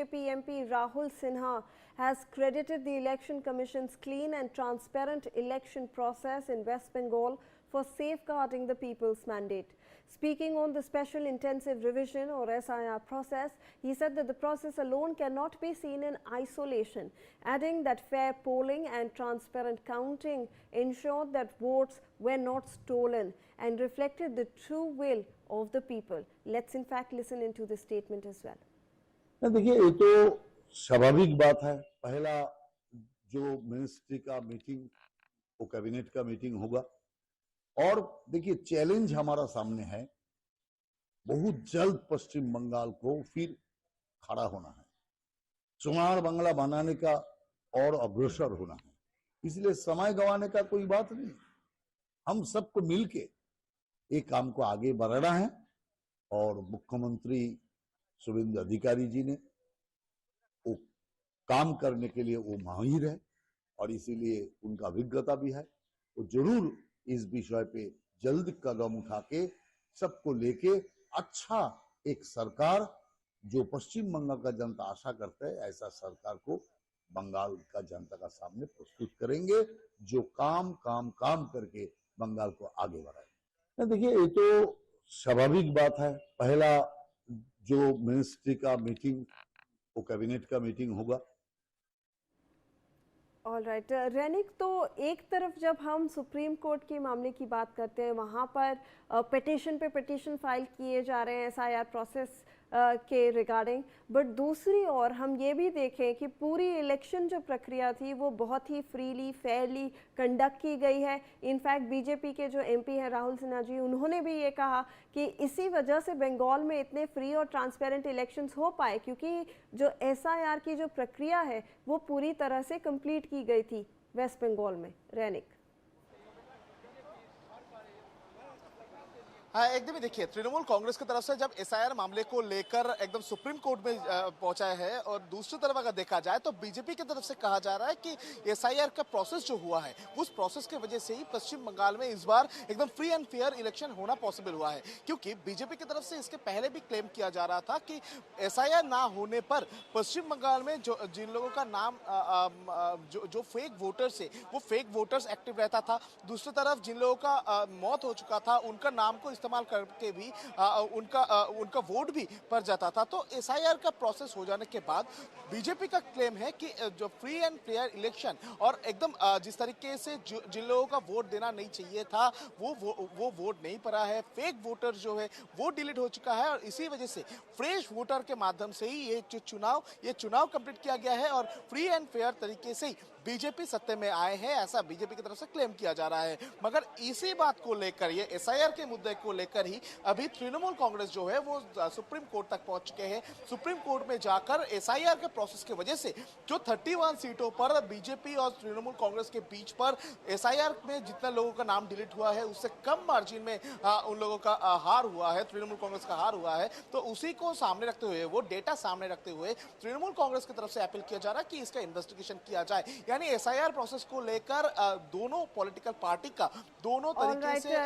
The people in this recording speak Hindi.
BJP MP Rahul Sinha has credited the Election Commission's clean and transparent election process in West Bengal for safeguarding the people's mandate. Speaking on the Special Intensive Revision or SIR process, he said that the process alone cannot be seen in isolation, adding that fair polling and transparent counting ensured that votes were not stolen and reflected the true will of the people. Let's in fact listen into this statement as well. देखिए, ये तो स्वाभाविक बात है। पहला जो मिनिस्ट्री का मीटिंग वो कैबिनेट का मीटिंग होगा और देखिए चैलेंज हमारा सामने है, बहुत जल्द पश्चिम बंगाल को फिर खड़ा होना है, चुनाव बंगला बनाने का और अग्रसर होना है। इसलिए समय गंवाने का कोई बात नहीं, हम सबको मिलके एक काम को आगे बढ़ाना है और मुख्यमंत्री शुभेंदु अधिकारी जी ने वो काम करने के लिए वो माहिर है और इसीलिए उनका अभिज्ञता भी है। वो जरूर इस विषय पे जल्द कदम उठा के सबको लेके अच्छा एक सरकार जो पश्चिम बंगाल का जनता आशा करते है ऐसा सरकार को बंगाल का जनता का सामने प्रस्तुत करेंगे, जो काम करके बंगाल को आगे बढ़ाएंगे। देखिए, ये तो स्वाभाविक बात है। पहला जो मिनिस्ट्री का मीटिंग वो कैबिनेट का मीटिंग होगा। ऑल राइट रैनिक, तो एक तरफ जब हम सुप्रीम कोर्ट के मामले की बात करते हैं, वहाँ पर पिटीशन पे पिटीशन फाइल किए जा रहे हैं SIR प्रोसेस के रिगार्डिंग, बट दूसरी ओर हम ये भी देखें कि पूरी इलेक्शन जो प्रक्रिया थी वो बहुत ही फ्रीली फेयरली कंडक्ट की गई है। इनफैक्ट बीजेपी के जो MP हैं राहुल सिन्हा जी, उन्होंने भी ये कहा कि इसी वजह से बंगाल में इतने फ्री और ट्रांसपेरेंट इलेक्शंस हो पाए क्योंकि जो SIR की जो प्रक्रिया है वो पूरी तरह से कंप्लीट की गई थी वेस्ट बंगाल में। रैनिक, हाँ, एकदम ही देखिए, तृणमूल कांग्रेस की तरफ से जब SIR मामले को लेकर एकदम सुप्रीम कोर्ट में पहुंचा है और दूसरी तरफ अगर देखा जाए तो बीजेपी की तरफ से कहा जा रहा है कि SIR का प्रोसेस जो हुआ है उस प्रोसेस की वजह से ही पश्चिम बंगाल में इस बार एकदम फ्री एंड फेयर इलेक्शन होना पॉसिबल हुआ है। क्योंकि बीजेपी की तरफ से इसके पहले भी क्लेम किया जा रहा था कि SIR ना होने पर पश्चिम बंगाल में जो जिन लोगों का नाम जो फेक वोटर्स है वो फेक वोटर्स एक्टिव रहता था, दूसरी तरफ जिन लोगों का मौत हो चुका था उनका नाम को इस्तेमाल करके भी उनका वोट भी पड़ जाता था। तो SIR का प्रोसेस हो जाने के बाद बीजेपी का क्लेम है कि जो फ्री एंड फेयर इलेक्शन और एकदम जिस तरीके से जिन लोगों का वोट देना नहीं चाहिए था वो वोट नहीं पड़ा है, फेक वोटर जो है वो डिलीट हो चुका है और इसी वजह से फ्रेश वोटर के माध्यम से ही ये चुनाव कंप्लीट किया गया है और फ्री एंड फेयर तरीके से बीजेपी सत्ते में आए हैं, ऐसा बीजेपी की तरफ से क्लेम किया जा रहा है। मगर इसी बात को लेकर, ये SIR के मुद्दे को लेकर ही अभी तृणमूल कांग्रेस जो है वो सुप्रीम कोर्ट तक पहुंच चुके हैं। सुप्रीम कोर्ट में जाकर SIR के प्रोसेस की वजह से जो 31 सीटों पर बीजेपी और तृणमूल कांग्रेस के बीच पर SIR में जितना लोगों का नाम डिलीट हुआ है उससे कम मार्जिन में उन लोगों का हार हुआ है, तृणमूल कांग्रेस का हार हुआ है। तो उसी को सामने रखते हुए, वो डेटा सामने रखते हुए तृणमूल कांग्रेस की तरफ से अपील किया जा रहा है कि इसका इन्वेस्टिगेशन किया जाए। यानी SIR प्रोसेस को लेकर दोनों पॉलिटिकल पार्टी का दोनों तरीके से